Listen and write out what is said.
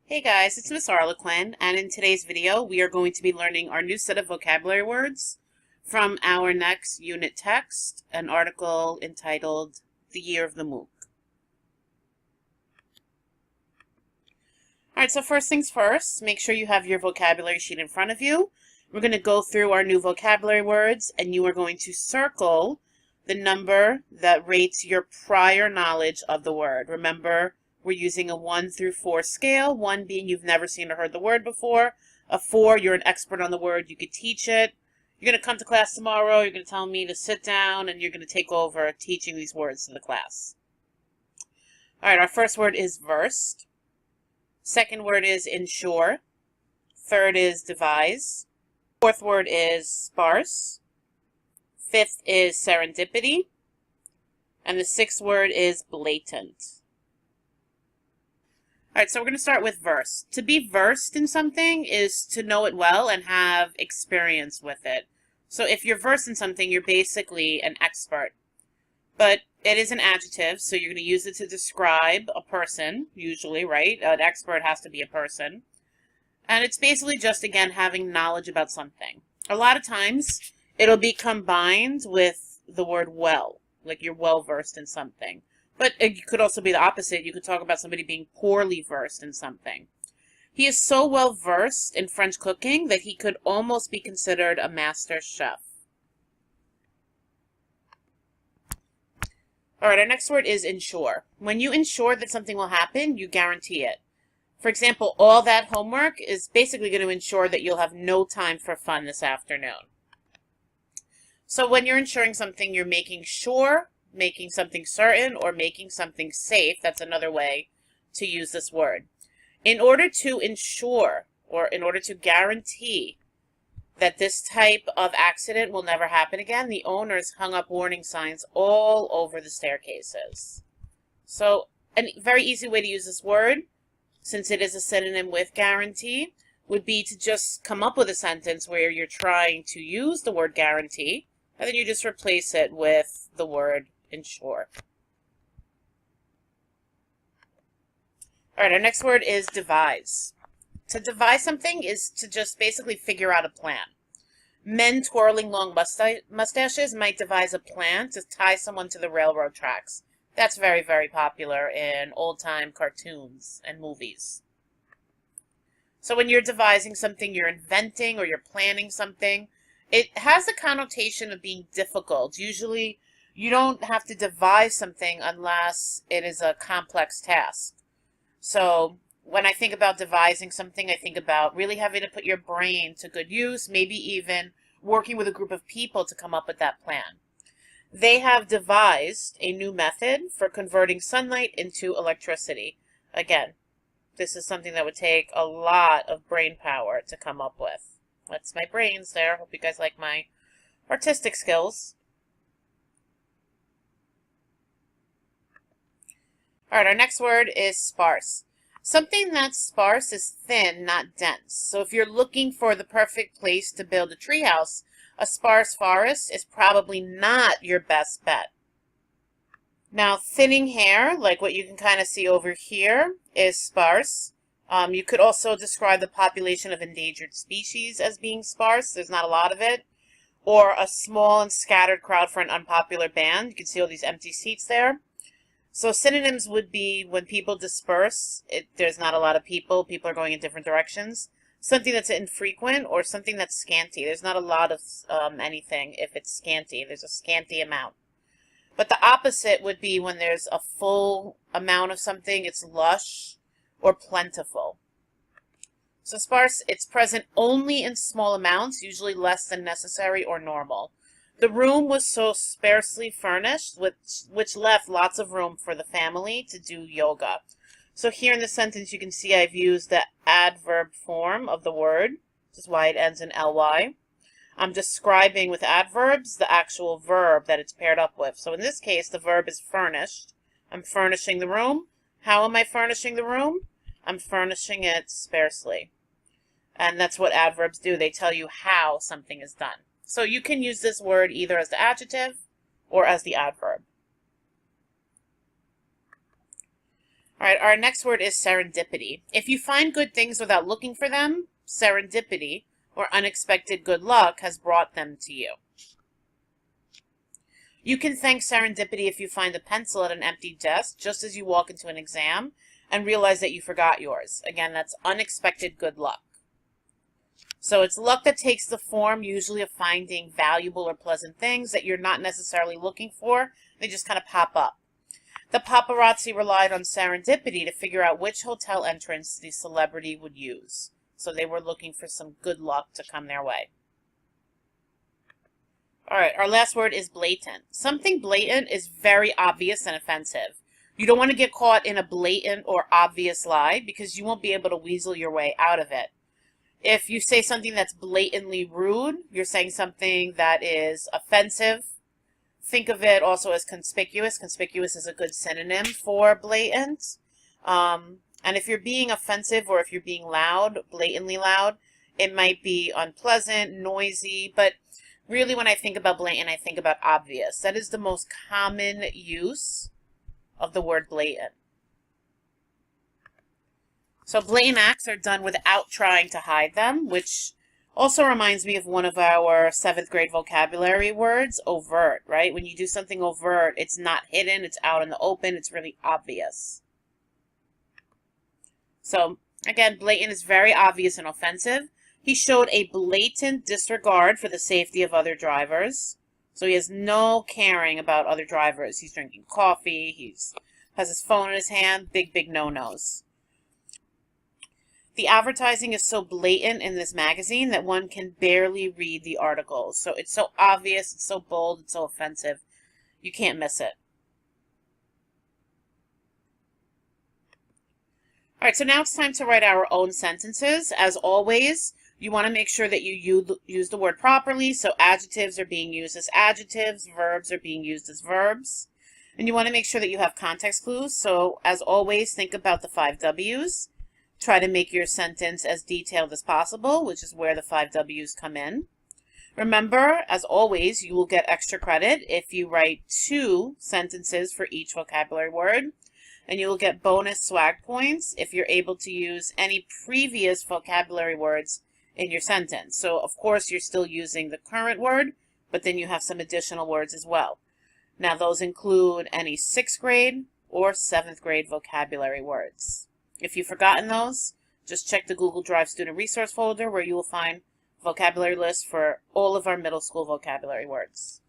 Hey guys, it's Miss Arlequin, and in today's video we are going to be learning our new set of vocabulary words from our next unit text, an article entitled The Year of the MOOC. Alright, so first things first, make sure you have your vocabulary sheet in front of you. We're going to go through our new vocabulary words, and you are going to circle the number that rates your prior knowledge of the word. Remember, we're using a 1 through 4 scale, 1 being you've never seen or heard the word before, a 4, you're an expert on the word, you could teach it. You're going to come to class tomorrow, you're going to tell me to sit down, and you're going to take over teaching these words to the class. All right, our first word is versed. Second word is ensure. Third is devise. Fourth word is sparse. Fifth is serendipity. And the sixth word is blatant. All right, so we're going to start with versed. To be versed in something is to know it well and have experience with it. So if you're versed in something, you're basically an expert. But it is an adjective, so you're going to use it to describe a person, usually, right? An expert has to be a person. And it's basically just, again, having knowledge about something. A lot of times, it'll be combined with the word well, like you're well versed in something. But it could also be the opposite. You could talk about somebody being poorly versed in something. He is so well versed in French cooking that he could almost be considered a master chef. All right, our next word is ensure. When you ensure that something will happen, you guarantee it. For example, all that homework is basically going to ensure that you'll have no time for fun this afternoon. So when you're ensuring something, you're making sure, making something certain, or making something safe. That's another way to use this word. In order to ensure, or in order to guarantee that this type of accident will never happen again, the owners hung up warning signs all over the staircases. So a very easy way to use this word, since it is a synonym with guarantee, would be to just come up with a sentence where you're trying to use the word guarantee, and then you just replace it with the word ensure. All right, our next word is devise. To devise something is to just basically figure out a plan. Men twirling long mustaches might devise a plan to tie someone to the railroad tracks. That's very, very popular in old-time cartoons and movies. So when you're devising something, you're inventing or you're planning something, it has the connotation of being difficult. Usually, you don't have to devise something unless it is a complex task. So when I think about devising something, I think about really having to put your brain to good use, maybe even working with a group of people to come up with that plan. They have devised a new method for converting sunlight into electricity. Again, this is something that would take a lot of brain power to come up with. That's my brains there. Hope you guys like my artistic skills. All right, our next word is sparse. Something that's sparse is thin, not dense. So if you're looking for the perfect place to build a treehouse, a sparse forest is probably not your best bet. Now, thinning hair, like what you can kind of see over here, is sparse. You could also describe the population of endangered species as being sparse. There's not a lot of it. Or a small and scattered crowd for an unpopular band. You can see all these empty seats there. So synonyms would be when people disperse, there's not a lot of people. People are going in different directions. Something that's infrequent or something that's scanty. There's not a lot of anything if it's scanty. There's a scanty amount. But the opposite would be when there's a full amount of something. It's lush or plentiful. So sparse, it's present only in small amounts, usually less than necessary or normal. The room was so sparsely furnished, which left lots of room for the family to do yoga. So here in the sentence, you can see I've used the adverb form of the word, which is why it ends in ly. I'm describing with adverbs the actual verb that it's paired up with. So in this case, the verb is furnished. I'm furnishing the room. How am I furnishing the room? I'm furnishing it sparsely. And that's what adverbs do. They tell you how something is done. So you can use this word either as the adjective or as the adverb. All right, our next word is serendipity. If you find good things without looking for them, serendipity, or unexpected good luck, has brought them to you. You can thank serendipity if you find a pencil at an empty desk just as you walk into an exam and realize that you forgot yours. Again, that's unexpected good luck. So it's luck that takes the form usually of finding valuable or pleasant things that you're not necessarily looking for. They just kind of pop up. The paparazzi relied on serendipity to figure out which hotel entrance the celebrity would use. So they were looking for some good luck to come their way. All right, our last word is blatant. Something blatant is very obvious and offensive. You don't want to get caught in a blatant or obvious lie because you won't be able to weasel your way out of it. If you say something that's blatantly rude, you're saying something that is offensive. Think of it also as conspicuous. Conspicuous is a good synonym for blatant. And if you're being offensive or if you're being loud, blatantly loud, it might be unpleasant, noisy, but really when I think about blatant, I think about obvious. That is the most common use of the word blatant. So blatant acts are done without trying to hide them, which also reminds me of one of our 7th grade vocabulary words, overt, right? When you do something overt, it's not hidden, it's out in the open, it's really obvious. So again, blatant is very obvious and offensive. He showed a blatant disregard for the safety of other drivers. So he has no caring about other drivers. He's drinking coffee, has his phone in his hand, big no-nos. The advertising is so blatant in this magazine that one can barely read the articles. So it's so obvious, it's so bold, it's so offensive. You can't miss it. All right, so now it's time to write our own sentences. As always, you want to make sure that you use the word properly. So adjectives are being used as adjectives, verbs are being used as verbs. And you want to make sure that you have context clues. So as always, think about the 5 W's. Try to make your sentence as detailed as possible, which is where the 5 W's come in. Remember, as always, you will get extra credit if you write 2 sentences for each vocabulary word. And you will get bonus swag points if you're able to use any previous vocabulary words in your sentence. So, of course, you're still using the current word, but then you have some additional words as well. Now, those include any 6th grade or 7th grade vocabulary words. If you've forgotten those, just check the Google Drive Student Resource folder where you will find vocabulary lists for all of our middle school vocabulary words.